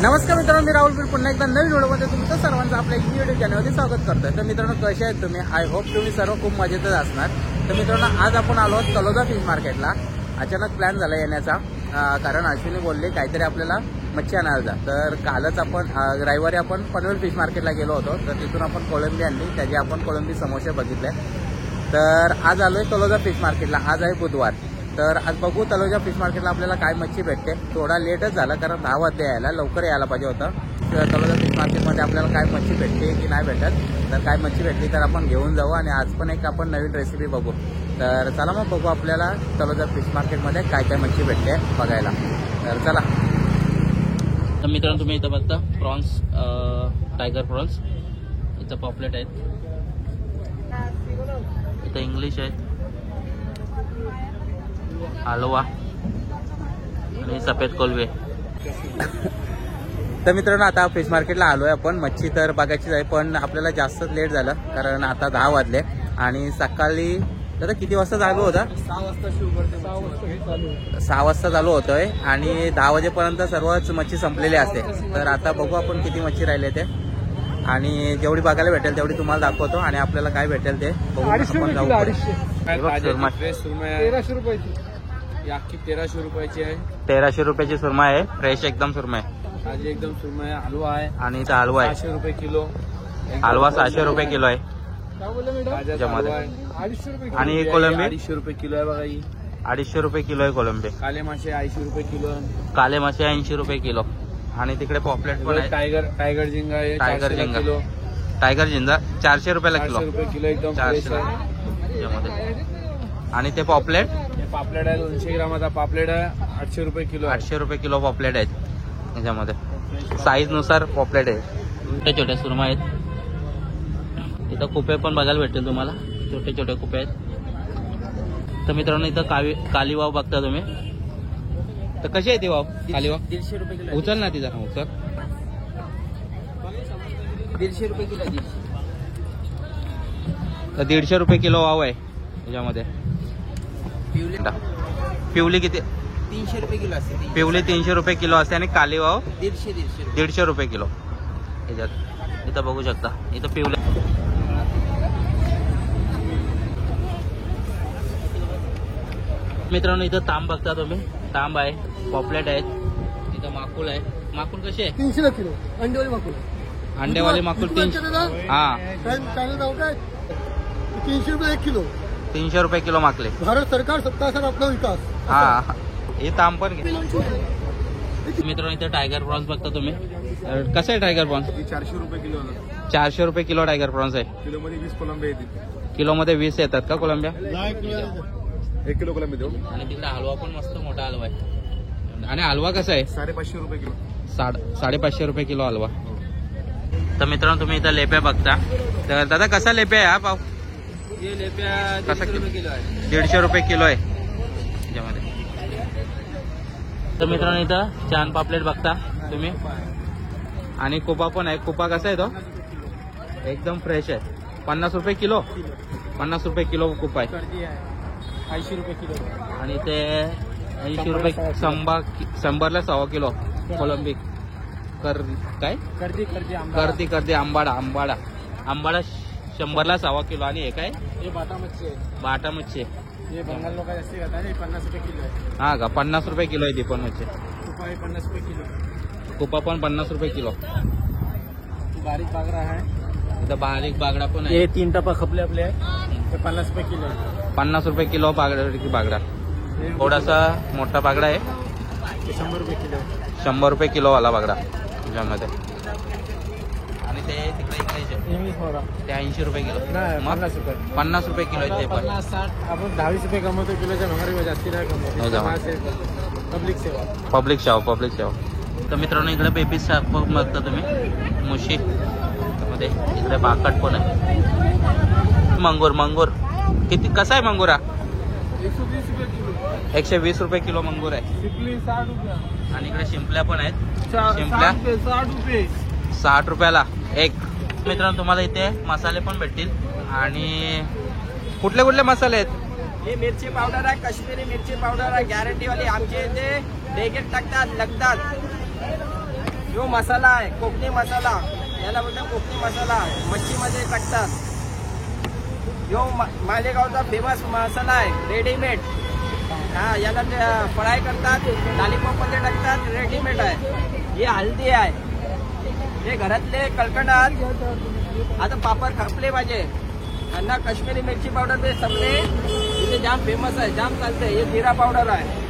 नमस्कार मित्रांनो, मी राहुल पुन्हा एकदा नवीन व्हिडिओमध्ये तुमचं सर्वांचं आपल्या युट्यूब चॅनलमध्ये स्वागत करतोय। तर मित्रांनो, कसे आहेत तुम्ही? आय होप तुम्ही सर्व खूप मजेतच असणार। तर मित्रांनो, आज आपण आलो तलोजा फिश मार्केटला। अचानक प्लॅन झाला येण्याचा, कारण अश्विनी बोलले काहीतरी आपल्याला मच्छी आणायला जा। तर कालच आपण रविवारी आपण पनवेल फिश मार्केटला गेलो होतो, तर तिथून आपण कोळंबी आणली, त्याचे आपण कोळंबी समोसे बघितले। तर आज आलोय तलोजा फिश मार्केटला। आज आहे बुधवार, तर आज बघू तलोजा फिश मार्केटला आपल्याला काय मच्छी भेटते। थोडा लेटच झाला कारण 10 वाजता यायला, लवकर यायला पाहिजे होतं। तर तलोजा फिश मार्केटमध्ये आपल्याला काय मच्छी भेटते की नाही भेटत, तर काय मच्छी भेटली तर आपण घेऊन जाऊ आणि आज पण एक आपण नवीन रेसिपी बघू। तर चला मग बघू आपल्याला तलोजा फिश मार्केटमध्ये काय काय मच्छी भेटते बघायला। तर चला। तर मित्रांनो, तुम्ही इथं बघता प्रॉन्स, टायगर प्रॉन्स, इथं पॉपलेट आहेत, इथं इंग्लिश आहेत, हलवा आणि सफेद कोलवे। तर मित्रांनो, आता फिश मार्केटला आलोय आपण। मच्छी तर बघायचीच आहे, पण आपल्याला जास्तच लेट झालं कारण आता 10 वाजले आणि सकाळी दादा किती वाजता चालू होता? 6 वाजता सुरू करते। 6 वाजता चालू होतोय आणि 10 वाजेपर्यंत सर्वच मच्छी संपलेली असते। तर आता बघू आपण किती मच्छी राहिले ते, आणि जेवढी बघायला भेटेल तेवढी तुम्हाला दाखवतो आणि आपल्याला काय भेटेल ते बघू आपण जाऊ। 1300 रुपयाची, अख्खी 1300 रुपयाची आहे। 1300 रुपयाची सुरमा आहे, फ्रेश एकदम सुरमा आहे, ताजी एकदम सुरमा आहे। हलवा आहे आणि इथं हलवा आहे, 600 रुपये किलो। हलवा 600 रुपये किलो आहे। हलवा आहे 250 रुपये। आणि कोलंबी 250 रुपये किलो आहे बघा ही। 250 रुपये किलो आहे कोलंबी। काले मासे 80 रुपये किलो। काले मासे 80 रुपये किलो। आणि तिकडे पॉपलेट पण आहे, टायगर झिंगा आहे टायगर 400 झिंगा किलो। टायगर झिंगा 400 रुपयाला किलो। 400 रुपये किलो एकदम 400 फ्रेश आहे। यामध्ये। आणि ते पॉपलेट पापलेट आहे 200 ग्रामाचा पापलेट आहे 800 रुपये किलो। 800 रुपये किलो पॉपलेट आहेत याच्यामध्ये, साईज नुसार पॉपलेट आहे। छोटे छोटे सुरमा आहेत, इथं कुपे पण बघायला भेटतील तुम्हाला, छोटे छोटे कुपे आहेत। तर मित्रांनो, इथं काली वाव बघता तुम्ही, तर कशी आहे ती वाव? काली वाव 150 रुपये किलो। उचल ना तिचा, उचल। 150 रुपये किलो। तर 150 रुपये किलो वाव आहे याच्यामध्ये। पिवली किती? 300 रुपये किलो असते। पिवली 300 रुपये किलो असते आणि काली वाव 150 रुपये किलो याच्यात। इथं बघू शकता, इथं पिवले मित्रांनो, इथं तांब बघता तुम्ही, तांब आहे, पॉपलेट आहेत, इथं माकुल आहे। माकुल कशी आहे? 300 किलो अंडेवाली माकुल। अंडेवाले माकुल 300। हा, 300 रुपये 1 किलो। 300 रुपये किलो माकले। भारत सरकार सत्ता सर आपला विकास। हा, हे तांब पण घे। मित्रांनो, इथं टायगर प्रॉन्स बघता तुम्ही, कसं आहे टायगर प्रॉन्स? 400 रुपये किलो। 400 रुपये किलो टायगर प्रॉन्स आहे। किलो मध्ये 20 कोलंबे येतील। किलो मध्ये 20 येतात का कोलंब्या? 1 किलो कोलंबे देऊ। आणि तिकडे हलवा पण मस्त मोठा हलवा आहे। आणि हलवा कसा आहे? 550 रुपये किलो। 550 रुपये किलो हलवा। तर मित्रांनो, तुम्ही इथं लेप्या बघता, तर दादा कसा लेप्या आहे हा पाव? ये लेप्या कसा 150 रुपये किलो आहे। 150 रुपये किलो आहे त्याच्यामध्ये। तर मित्रांनो, इथं छान पापलेट बघता तुम्ही, आणि कुपा पण आहे। कुपा कसा आहे तो? एकदम फ्रेश आहे, 50 रुपये किलो। 50 रुपये किलो कुपा आहे। 80 रुपये किलो। आणि ते 80 रुपये 100ला 100 किलो कोलंबी। काय करती आंबाडा 100ला 100 किलो। आणि हे काय? ये बाटा मच्छी आहे। बाटा मच्छी आहे, ये बंगाल लोक जास्ती खातात। 50 रुपये किलो आहे। हा का? 50 रुपये किलो आहे ती पण मच्छी। कुपा आहे 50 रुपये किलो। कुपा पण 50 रुपये किलो। बारीक बागडा आहे, इथं बारीक बागडा पण आहे। ये 3 टप्पा खपले आपले आहे, ते 50 रुपये किलो आहे। 50 रुपये किलो बागडा। थोडासा मोठा बागडा आहे, 100 रुपये किलो। 100 रुपये किलो वाला बागडा त्याच्यामध्ये। आणि ते तिकडे ते 80 रुपये किलो। नाही, 50 रुपये। 50 रुपये किलो आहे ते पण। 50, 60 आपण 20 रुपये कमवतो किलोच्या भागावर, जास्ती नाही हो जा. कमवतो। पब्लिक सेवा। पब्लिक सेवा। तर मित्रांनो, इकडे बेबी शार्क बघता तुम्ही, मुशी मध्ये। इकडे बाकट पण आहे। मंगूर किती, कसा आहे मंगुरा? 120 रुपये किलो। 120 रुपये किलो मंगूर आहे। शिपली 60 रुपये। आणि इकडे शिंपल्या पण आहेत, 60 शिंपल्या रुपये। 60 रुपयाला एक। मित्रांनो, तुम्हाला इथे मसाले पण भेटतील। आणि कुठले कुठले मसाले आहेत? हे मिरची पावडर आहे, काश्मीरी मिरची पावडर आहे, गॅरंटी वाली। आमचे इथे डेगेट टाकतात, लागतात। यो मसाला आहे कोकणी मसाला, याला बोलतात कोकणी मसाला. मच्छीमध्ये टाकतात. यो मालेगावचा फेमस मसाला आहे रेडीमेड. हा, याला फ्राय करतात, लॉलीपॉप मध्ये टाकतात, रेडीमेड आहे. ही हल्दी आहे. हे घरातले कळकणात. आता पापड खपले पाहिजे. त्यांना काश्मीरी मिरची पावडर ते संपले. इथे जाम फेमस आहे, जाम चालते. हे जिरा पावडर आहे.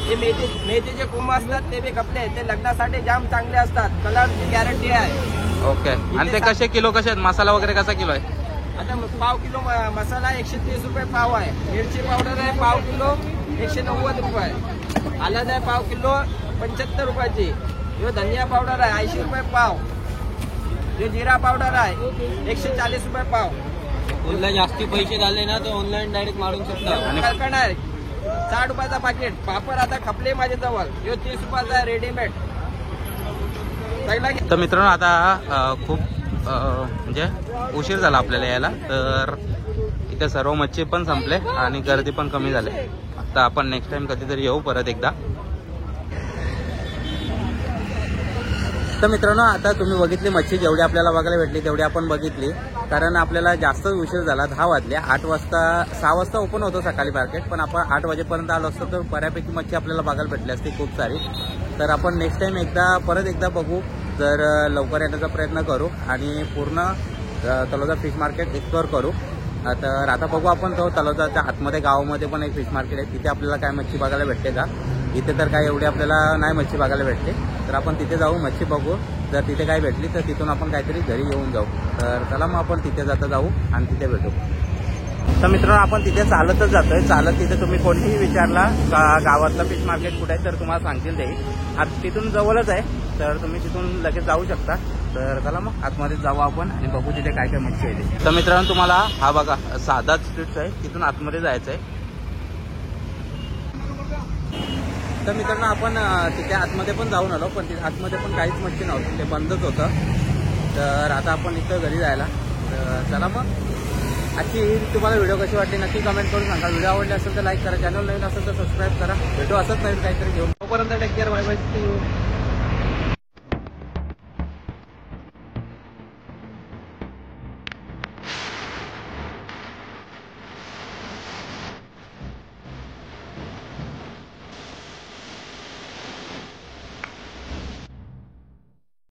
हे मेथीचे कुंभ असतात ते बी खपले. ते लग्नासाठी जाम चांगले असतात. कलरची गॅरंटी आहे. ओके. आणि ते कसे किलो कसे आहेत? मसाला वगैरे कसा किलो आहे? आता पाव किलो मसाला 130 रुपये पाव आहे. मिरची पावडर आहे पाव किलो 190 रुपये. हळद आहे पाव किलो 75 रुपयाची. यो धनिया पावडर आहे 80 रुपये पाव. जो जिरा पावडर आहे 140 रुपये पाव. ऑनलाईन जास्ती पैसे झाले ना तर ऑनलाईन डायरेक्ट मारून शकता. आणि कळकण आहे 60 रुपयाचा पाकिट. पापड आता खपले माझ्या जवळ. यो 30 रुपयाचा आहे रेडीमेड. तर मित्रांनो आता खूप म्हणजे उशीर झाला आपल्याला यायला, तर इथे सर्व मच्छी पण संपले आणि गर्दी पण कमी झाली. आता आपण नेक्स्ट टाइम कधीतरी येऊ परत एकदा. तर मित्रांनो आता तुम्ही बघितली मच्छी जेवढी आपल्याला बघायला भेटली तेवढी आपण बघितली, कारण आपल्याला जास्त उशीर झाला. 10 वाजले. 6 वाजता ओपन होतं सकाळी मार्केट, पण आपण 8 वाजेपर्यंत आलो असतो तर बऱ्यापैकी मच्छी आपल्याला बघायला भेटली असती खूप सारी. तर आपण नेक्स्ट टाइम परत एकदा बघू, जर लवकर येण्याचा प्रयत्न करू आणि पूर्ण तलोजा फिश मार्केट एक्सप्लोअर करू. तर आता बघू आपण तो तलोजाच्या आतमध्ये गावामध्ये पण एक फिश मार्केट आहे, तिथे आपल्याला काय मच्छी बघायला भेटते का. इथे तर काय एवढी आपल्याला नाही मच्छी बघायला भेटते, तर आपण तिथे जाऊ, मच्छी बघू. जर तिथे काय भेटली तर तिथून आपण काहीतरी घरी येऊन जाऊ. तर चला मग आपण तिथे जाऊ आणि तिथे भेटू. तर मित्रांनो आपण तिथे चालतच जातोय. चालत तिथे तुम्ही कोणीही विचारला का गावातलं फिश मार्केट कुठे आहे तर तुम्हाला सांगतील ते. आता तिथून जवळच आहे, तर तुम्ही तिथून लगेच जाऊ शकता. तर चला मग आतमध्ये जाऊ आपण आणि बघू तिथे काय काय मच्छी आहे. तर मित्रांनो तुम्हाला हा बघा साधा स्ट्रीट आहे, तिथून आतमध्ये जायचं आहे. तर मित्रांनो आपण तिथे आतमध्ये पण जाऊन आलो, पण तिथे आतमध्ये पण काहीच मच्छी नव्हती, ते बंदच होतं. तर आता आपण इथं घरी जायला. तर चला मग आजची तुम्हाला व्हिडिओ कशी वाटली नक्की कमेंट करून सांगा. व्हिडिओ आवडले असेल तर लाईक करा, चॅनल नवीन असेल तर सबस्क्राईब करा. भेटू असंच नवीन काहीतरी घेऊन. तोपर्यंत टेक केअर, बाय बाय.